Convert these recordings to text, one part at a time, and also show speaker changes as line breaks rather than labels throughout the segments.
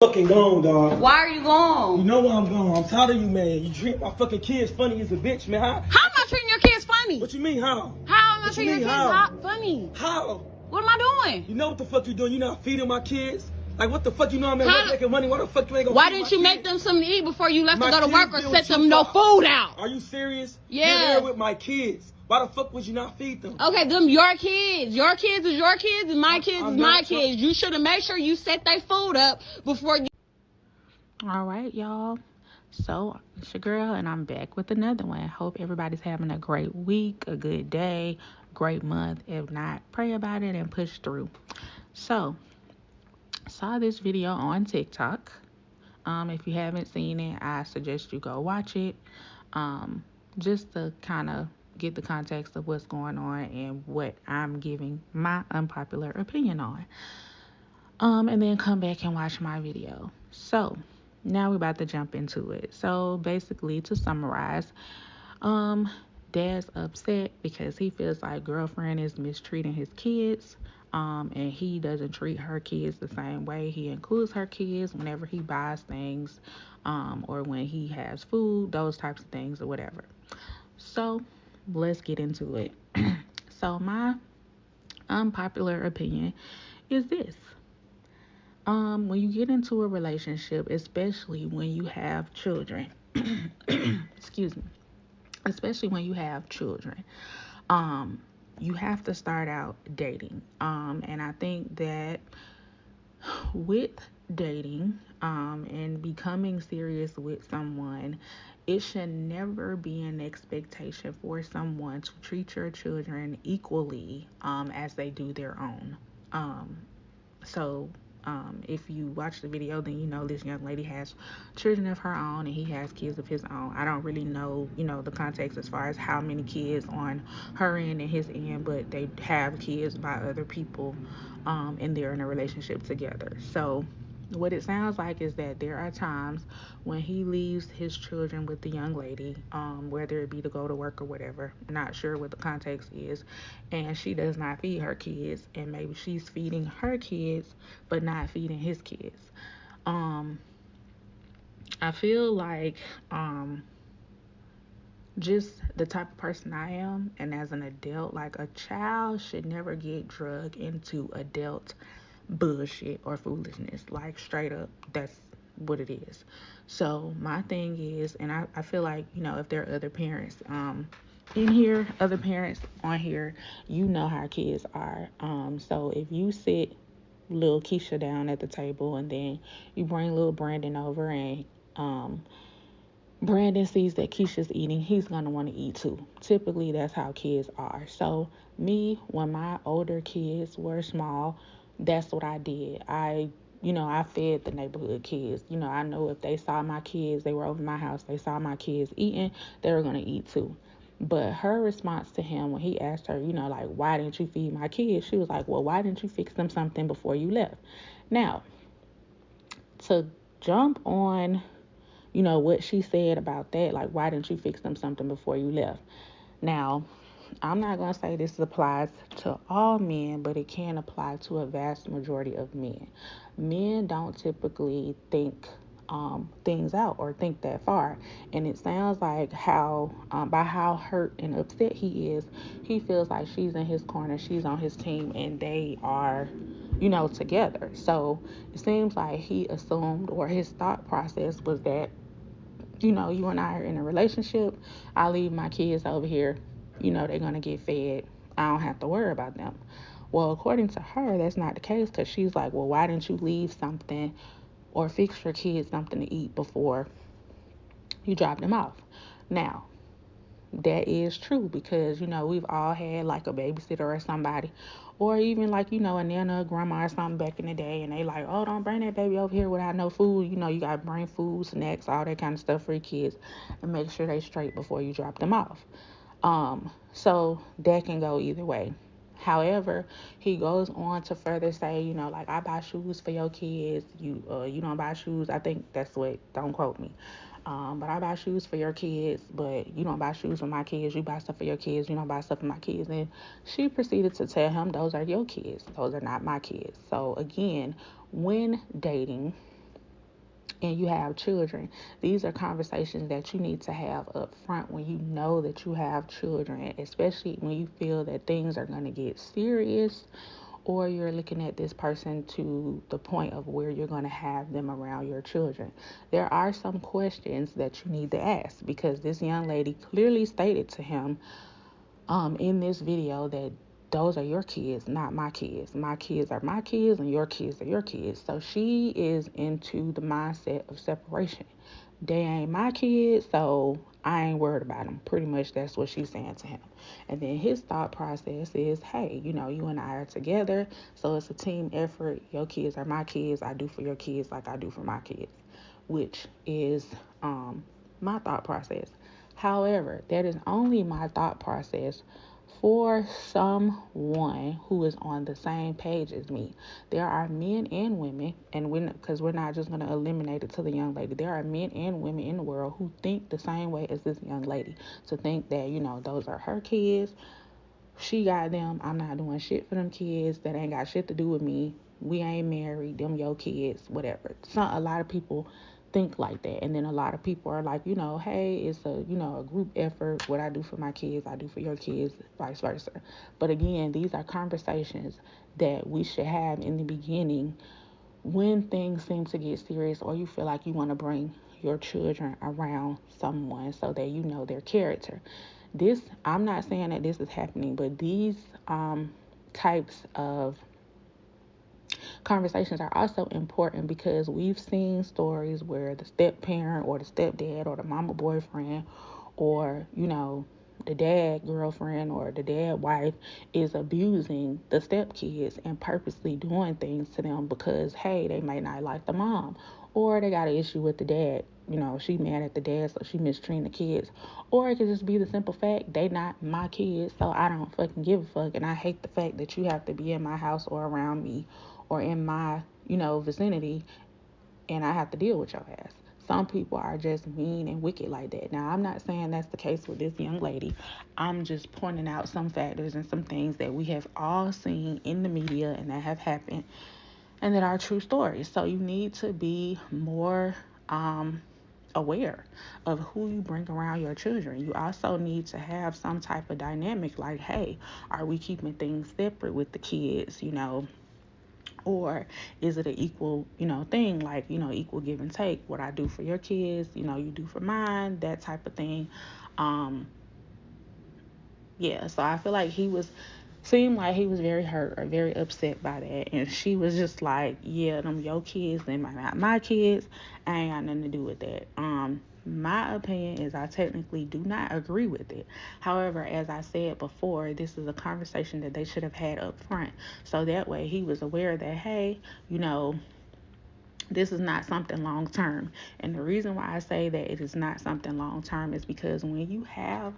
Fucking gone, dog.
Why are you gone?
You know why I'm gone. I'm tired of you, man. You treat my fucking kids funny as a bitch, man.
How am I treating your kids funny?
What you mean, how?
How am I treating your kids funny?
How?
What am I doing?
You know what the fuck you doing? You not feeding my kids? Like, what the fuck you know I'm making money? Why the fuck you ain't gonna
Why
feed
didn't
my
you
kids?
make them something to eat before you left
My
to go to work or
kids
set
do
them
what
no
you
food out?
Are you serious?
Yeah.
You're there with my kids. Why the fuck would you not feed them?
Okay, them your kids. Your kids is your kids and my kids is my kids. You should have made sure you set their food up before you...
All right, y'all. So it's your girl, and I'm back with another one. Hope everybody's having a great week, a good day, great month. If not, pray about it and push through. So, saw this video on TikTok. If you haven't seen it, I suggest you go watch it. Just to kind of get the context of what's going on and what I'm giving my unpopular opinion on. And then come back and watch my video. So, now we're about to jump into it. So basically, to summarize, Dad's upset because he feels like girlfriend is mistreating his kids, and he doesn't treat her kids the same way. He includes her kids whenever he buys things, or when he has food, those types of things or whatever. So let's get into it. So my unpopular opinion is this. When you get into a relationship, especially when you have children, excuse me, especially when you have children, you have to start out dating. And I think that with dating, and becoming serious with someone, it should never be an expectation for someone to treat your children equally, as they do their own. So if you watch the video, then you know this young lady has children of her own and he has kids of his own. I don't really know, the context as far as how many kids on her end and his end, but they have kids by other people, and they're in a relationship together. So what it sounds like is that there are times when he leaves his children with the young lady, whether it be to go to work or whatever, not sure what the context is, and she does not feed her kids, and maybe she's feeding her kids but not feeding his kids. I feel like just the type of person I am, and as an adult, like a child should never get drugged into adult bullshit or foolishness. Like, straight up, that's what it is. So my thing is, and I feel like, if there are other parents in here, other parents on here, you know how kids are. So if you sit little Keisha down at the table and then you bring little Brandon over, and Brandon sees that Keisha's eating, he's going to want to eat too. Typically, that's how kids are. So me, when my older kids were small, that's what I did. I fed the neighborhood kids. I know if they saw my kids, they were over my house, they saw my kids eating, they were going to eat too. But her response to him when he asked her, like, why didn't you feed my kids? She was like, well, why didn't you fix them something before you left? Now, to jump on, what she said about that, like, why didn't you fix them something before you left? Now, I'm not going to say this applies to all men, but it can apply to a vast majority of men. Men don't typically think things out or think that far. And it sounds like by how hurt and upset he is, he feels like she's in his corner, she's on his team, and they are, together. So it seems like he assumed, or his thought process was that, you and I are in a relationship. I leave my kids over here. They're going to get fed. I don't have to worry about them. Well, according to her, that's not the case, because she's like, well, why didn't you leave something or fix your kids something to eat before you drop them off? Now, that is true, because, we've all had like a babysitter or somebody, or even like, a nana, grandma or something back in the day, and they like, oh, don't bring that baby over here without no food. You got to bring food, snacks, all that kind of stuff for your kids, and make sure they straight before you drop them off. So that can go either way. However, he goes on to further say, like, I buy shoes for your kids. You don't buy shoes. I think that's what, don't quote me. But I buy shoes for your kids, but you don't buy shoes for my kids. You buy stuff for your kids. You don't buy stuff for my kids. And she proceeded to tell him, those are your kids. Those are not my kids. So again, when dating, and you have children, these are conversations that you need to have up front when you know that you have children, especially when you feel that things are going to get serious, or you're looking at this person to the point of where you're going to have them around your children. There are some questions that you need to ask, because this young lady clearly stated to him in this video that those are your kids, not my kids. My kids are my kids and your kids are your kids. So she is into the mindset of separation. They ain't my kids, so I ain't worried about them. Pretty much that's what she's saying to him. And then his thought process is, hey, you know, you and I are together, so it's a team effort. Your kids are my kids. I do for your kids like I do for my kids, which is my thought process. However, that is only my thought process for someone who is on the same page as me. There are men and women, and because we're not just going to eliminate it to the young lady, there are men and women in the world who think the same way as this young lady. To think that, you know, those are her kids, she got them, I'm not doing shit for them kids, that ain't got shit to do with me, we ain't married, them your kids, whatever. A lot of people think like that, and then a lot of people are like, you know, hey, it's a, you know, a group effort. What I do for my kids, I do for your kids, vice versa. But again, these are conversations that we should have in the beginning when things seem to get serious, or you feel like you want to bring your children around someone so that you know their character. This, I'm not saying that this is happening, but these types of conversations are also important, because we've seen stories where the step parent or the stepdad or the mama boyfriend, or, you know, the dad girlfriend or the dad wife is abusing the stepkids and purposely doing things to them because, hey, they might not like the mom, or they got an issue with the dad. You know, she mad at the dad, so she mistreating the kids. Or it could just be the simple fact, they not my kids, so I don't fucking give a fuck, and I hate the fact that you have to be in my house or around me or in my, you know, vicinity, and I have to deal with your ass. Some people are just mean and wicked like that. Now, I'm not saying that's the case with this young lady. I'm just pointing out some factors and some things that we have all seen in the media and that have happened and that are true stories. So you need to be more aware of who you bring around your children. You also need to have some type of dynamic like, hey, are we keeping things separate with the kids, you know? Or is it an equal, you know, thing, like, you know, equal give and take? What I do for your kids, you know, you do for mine, that type of thing. Yeah, so I feel like seemed like he was very hurt or very upset by that. And she was just like, yeah, them your kids, they might not my kids. I ain't got nothing to do with that. My opinion is I technically do not agree with it. However, as I said before, this is a conversation that they should have had up front. So that way he was aware that, hey, you know, this is not something long term. And the reason why I say that it is not something long term is because when you have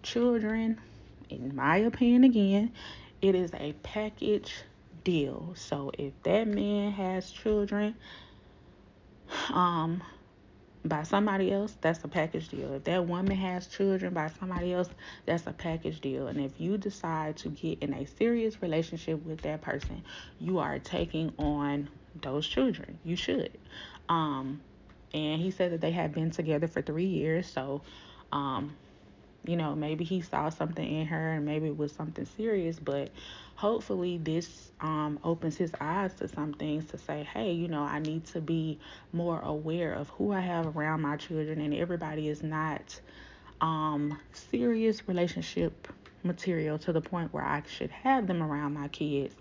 children, in my opinion, again, it is a package deal. So if that man has children by somebody else, that's a package deal. If that woman has children by somebody else, that's a package deal. And if you decide to get in a serious relationship with that person, you are taking on those children. You should. And he said that they had been together for 3 years. So you know, maybe he saw something in her and maybe it was something serious, but hopefully this opens his eyes to some things, to say, hey, you know, I need to be more aware of who I have around my children, and everybody is not serious relationship material to the point where I should have them around my kids.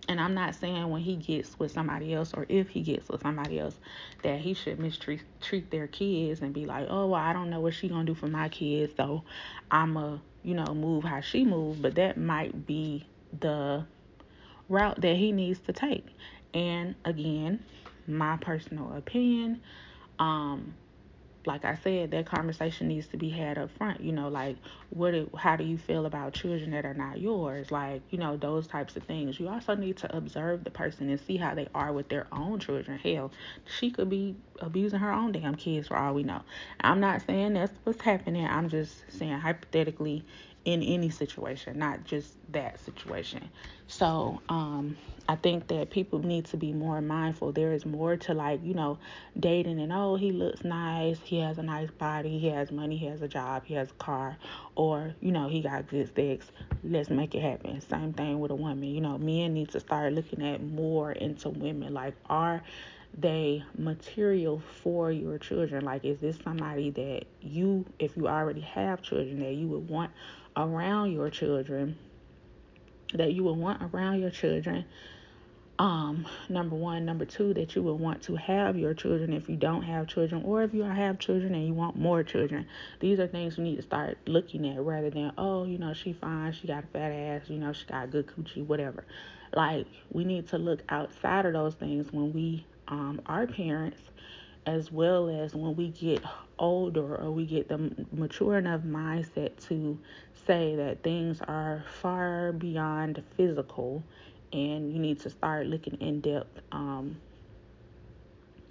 And I'm not saying when he gets with somebody else, or if he gets with somebody else, that he should mistreat their kids and be like, oh, well, I don't know what she gonna do for my kids, so I'ma, you know, move how she moves. But that might be the route that he needs to take. And again, my personal opinion, like I said, that conversation needs to be had up front. You know, like, how do you feel about children that are not yours? Like, you know, those types of things. You also need to observe the person and see how they are with their own children. Hell, she could be abusing her own damn kids for all we know. I'm not saying that's what's happening. I'm just saying hypothetically, in any situation, not just that situation. So I think that people need to be more mindful. There is more to, like, dating and, oh, he looks nice, he has a nice body, he has money, he has a job, he has a car, or he got good sex, let's make it happen. Same thing with a woman. Men need to start looking at more into women, like, are they material for your children? Like, is this somebody that you, if you already have children, that you would want around your children, number one. Number two, that you would want to have your children if you don't have children, or if you have children and you want more children. These are things you need to start looking at, rather than, oh, she fine, she got a fat ass, she got good coochie, whatever. Like, we need to look outside of those things when we are parents, as well as when we get older, or we get the mature enough mindset to say that things are far beyond physical, and you need to start looking in depth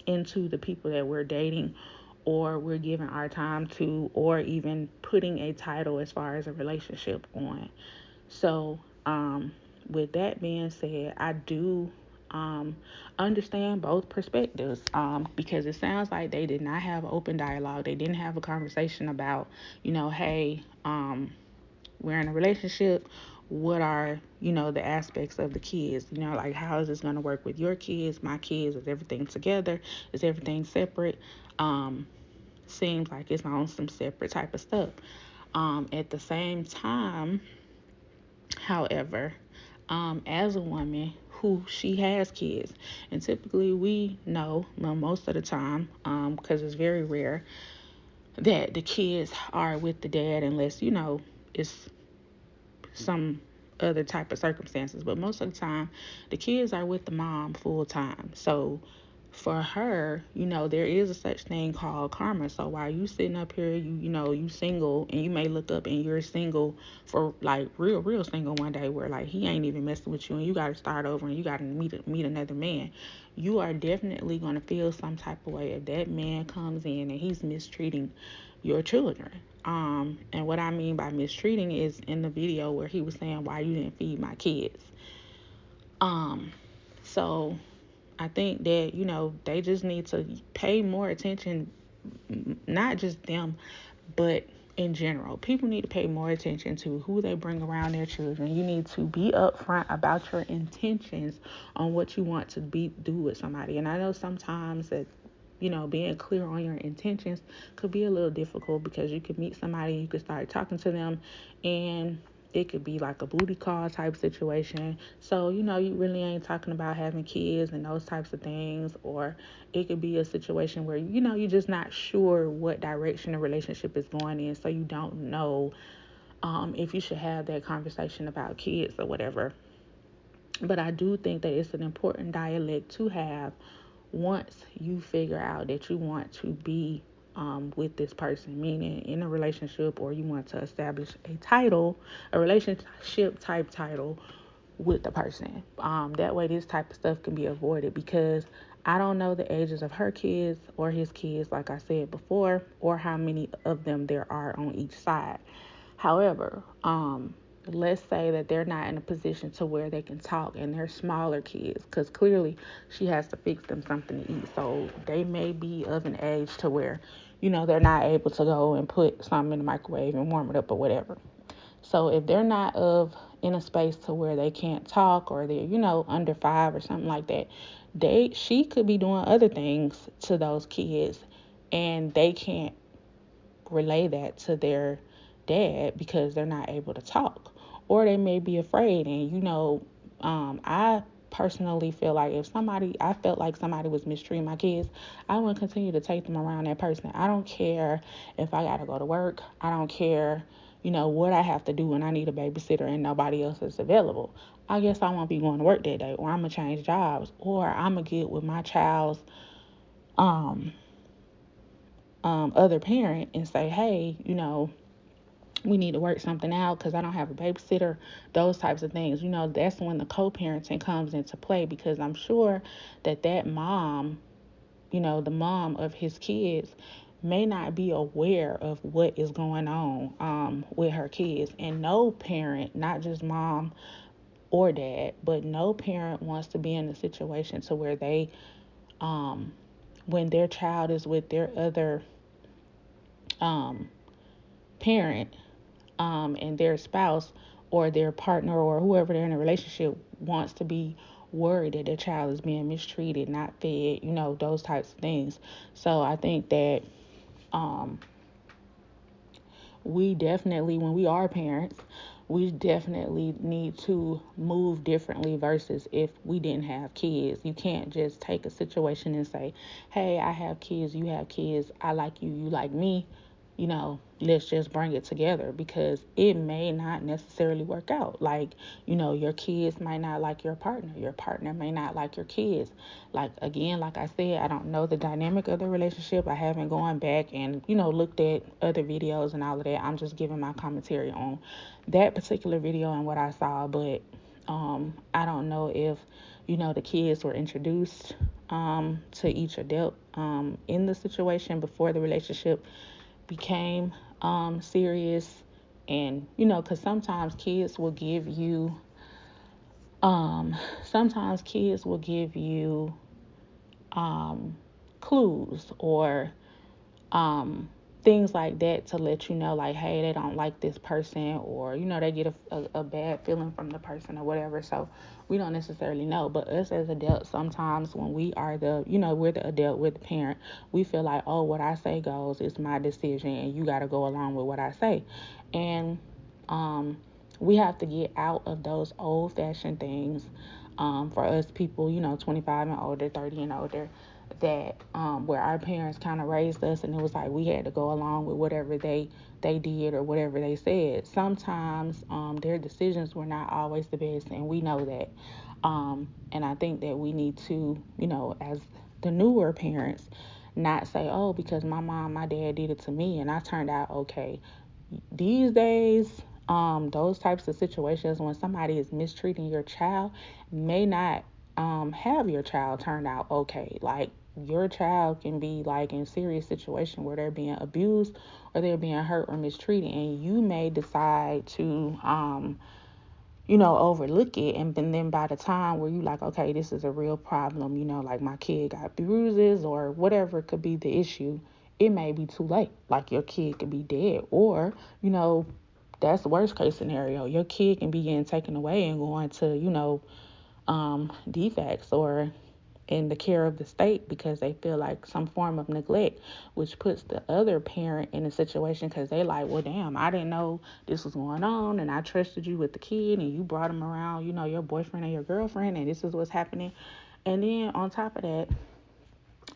into the people that we're dating, or we're giving our time to, or even putting a title as far as a relationship on. So with that being said, I do understand both perspectives, because it sounds like they did not have open dialogue. They didn't have a conversation about, hey, we're in a relationship. What are, the aspects of the kids? Like, how is this going to work with your kids, my kids? Is everything together? Is everything separate? Seems like it's on some separate type of stuff. At the same time, however, as a woman who she has kids, and typically we know, most of the time, because it's very rare that the kids are with the dad, unless it's some other type of circumstances, but most of the time the kids are with the mom full time. So for her, there is a such thing called karma. So while you sitting up here, you single, and you may look up and you're single for, like, real single one day, where, like, he ain't even messing with you, and you got to start over, and you got to meet another man. You are definitely going to feel some type of way if that man comes in and he's mistreating your children. And what I mean by mistreating is in the video where he was saying, why you didn't feed my kids. So I think that, they just need to pay more attention, not just them, but in general. People need to pay more attention to who they bring around their children. You need to be upfront about your intentions on what you want to do with somebody. And I know sometimes that, being clear on your intentions could be a little difficult, because you could meet somebody, you could start talking to them, and it could be like a booty call type situation. So, you really ain't talking about having kids and those types of things. Or it could be a situation where, you're just not sure what direction the relationship is going in. So you don't know if you should have that conversation about kids or whatever. But I do think that it's an important dialect to have once you figure out that you want to be with this person, meaning in a relationship, or you want to establish a relationship type title with the person. That way this type of stuff can be avoided, because I don't know the ages of her kids or his kids, like I said before, or how many of them there are on each side. However, let's say that they're not in a position to where they can talk, and they're smaller kids, because clearly she has to fix them something to eat. So they may be of an age to where, they're not able to go and put something in the microwave and warm it up or whatever. So if they're not in a space to where they can't talk, or they're, under 5 or something like that, she could be doing other things to those kids, and they can't relay that to their dad because they're not able to talk, or they may be afraid. And I personally feel like if I felt like somebody was mistreating my kids, I would continue to take them around that person. I don't care if I gotta go to work. I don't care what I have to do when I need a babysitter and nobody else is available. I guess I won't be going to work that day, or I'm gonna change jobs, or I'm gonna get with my child's other parent and say, hey, we need to work something out because I don't have a babysitter. Those types of things. That's when the co-parenting comes into play, because I'm sure that mom, the mom of his kids, may not be aware of what is going on with her kids. And no parent, not just mom or dad, but no parent wants to be in a situation to where they, when their child is with their other um, parent, and their spouse or their partner or whoever they're in a relationship wants to be worried that their child is being mistreated, not fed, those types of things. So I think that um, we definitely, when we are parents, we definitely need to move differently versus if we didn't have kids. You can't just take a situation and say, hey, I have kids, you have kids, I like you, you like me, let's just bring it together, because it may not necessarily work out. Like, your kids might not like your partner may not like your kids. Like, again, like I said, I don't know the dynamic of the relationship. I haven't gone back and, looked at other videos and all of that. I'm just giving my commentary on that particular video and what I saw. But I don't know if, the kids were introduced to each adult in the situation before the relationship became serious. And because sometimes kids will give you clues or things like that to let you know, like, hey, they don't like this person, or they get a bad feeling from the person or whatever. So we don't necessarily know. But us as adults, sometimes when we are we're the adult, we're the parent, we feel like, oh, what I say goes, it's my decision and you got to go along with what I say. And we have to get out of those old-fashioned things, for us people, 25 and older, 30 and older, that where our parents kind of raised us, and it was like we had to go along with whatever they did or whatever they said. Sometimes their decisions were not always the best, and we know that. And I think that we need to, as the newer parents, not say, oh, because my mom, my dad did it to me and I turned out okay. These days, those types of situations, when somebody is mistreating your child, may not have your child turn out okay. Like, your child can be like in serious situation where they're being abused or they're being hurt or mistreated, and you may decide to overlook it, and then by the time where you like, okay, this is a real problem, like my kid got bruises or whatever could be the issue, it may be too late. Like, your kid could be dead, or that's the worst case scenario. Your kid can be getting taken away and going to defects or in the care of the state because they feel like some form of neglect, which puts the other parent in a situation because they like, well, damn, I didn't know this was going on, and I trusted you with the kid, and you brought him around, your boyfriend and your girlfriend, and this is what's happening. And then on top of that,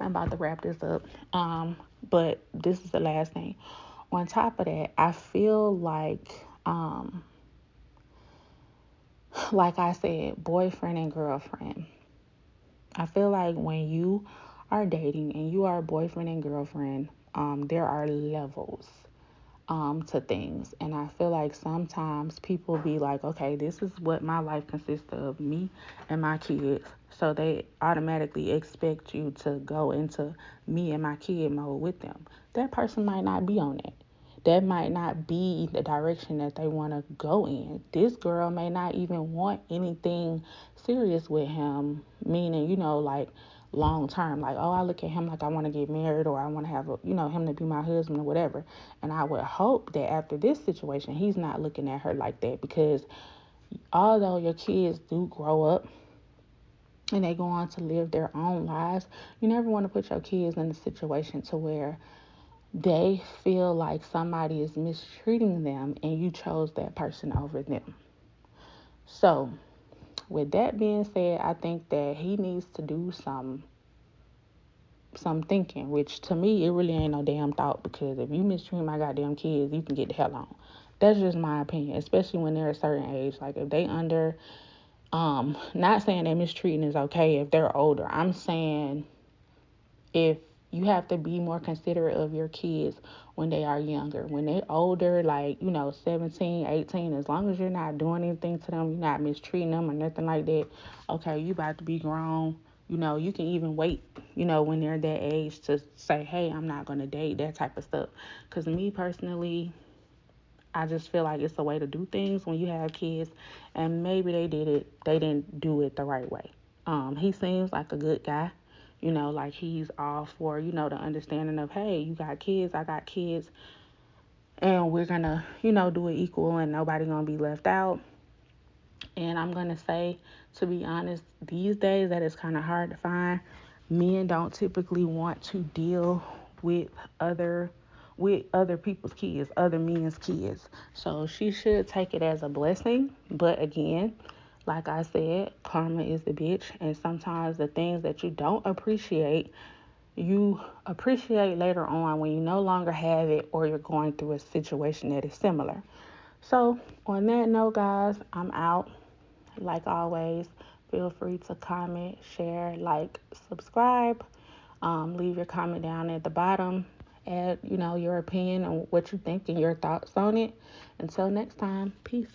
I'm about to wrap this up, but this is the last thing. On top of that, I feel like I said, boyfriend and girlfriend. I feel like when you are dating and you are boyfriend and girlfriend, there are levels to things. And I feel like sometimes people be like, okay, this is what my life consists of, me and my kids. So they automatically expect you to go into me and my kid mode with them. That person might not be on that. That might not be the direction that they want to go in. This girl may not even want anything serious with him, meaning, like long term, like, oh, I look at him like I want to get married, or I want to have him to be my husband or whatever. And I would hope that after this situation, he's not looking at her like that, because although your kids do grow up and they go on to live their own lives, you never want to put your kids in a situation to where they feel like somebody is mistreating them and you chose that person over them. So, with that being said, I think that he needs to do some thinking, which to me, it really ain't no damn thought, because if you mistreat my goddamn kids, you can get the hell on. That's just my opinion, especially when they're a certain age. Like, if they under, not saying that mistreating is okay if they're older. I'm saying if you have to be more considerate of your kids when they are younger. When they're older, like, 17, 18, as long as you're not doing anything to them, you're not mistreating them or nothing like that, okay, you about to be grown, You know, you can even wait, you know, when they're that age to say, hey, I'm not going to date, that type of stuff. Because me personally, I just feel like it's a way to do things when you have kids, and maybe they didn't do it the right way. He seems like a good guy, you know, like he's all for, you know, the understanding of, hey, you got kids, I got kids, and we're gonna, you know, do it equal and nobody gonna be left out. And I'm gonna say, to be honest, these days that is kind of hard to find. Men don't typically want to deal with other people's kids, other men's kids. So she should take it as a blessing. But again, like I said, karma is the bitch, and sometimes the things that you don't appreciate, you appreciate later on when you no longer have it or you're going through a situation that is similar. So on that note, guys, I'm out. Like always, feel free to comment, share, like, subscribe. Leave your comment down at the bottom. Add, you know, your opinion on what you think and your thoughts on it. Until next time, peace.